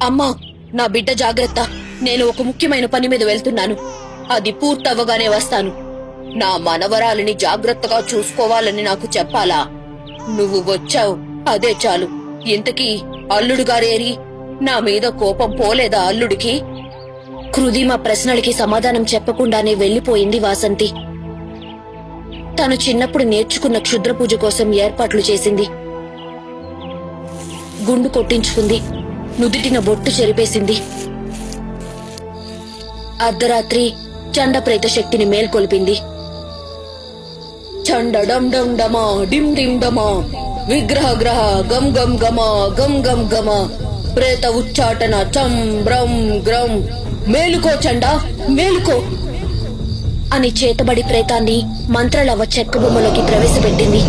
అమ్మా, నా బిడ్డ జాగ్రత్త. నేను ఒక ముఖ్యమైన పని మీద వెళ్తున్నాను. అది పూర్తవగానే వస్తాను. నా మనవరాలిని జాగ్రత్తగా చూసుకోవాలని నాకు చెప్పాలా? నువ్వు వచ్చావు, అదే చాలు. ఇంతకీ అల్లుడు గారేరి? నా మీద కోపం పోలేదా అల్లుడికి? కృదిమ ప్రశ్నలకి సమాధానం చెప్పకుండానే వెళ్లిపోయింది వాసంతి. తను చిన్నప్పుడు నేర్చుకున్న క్షుద్ర పూజ కోసం ఏర్పాట్లు చేసింది. గుండు కొట్టించుకుంది. నుదిటిన బొట్టు చెరిపేసింది. అర్ధరాత్రి చండప్రేత శక్తిని మేల్కొల్పింది. చండ డం డం డమా డిం డిం డమా, విగ్రహ గ్రహ గం గం గమా గం గం గమ, ప్రేత ఉచ్చాటన చం బ్రం గ్రం, మేలుకో చండా మేలుకో అని చేతబడి ప్రేతాన్ని మంత్రలవ చెక్క బొమ్మలోకి ప్రవేశపెట్టింది.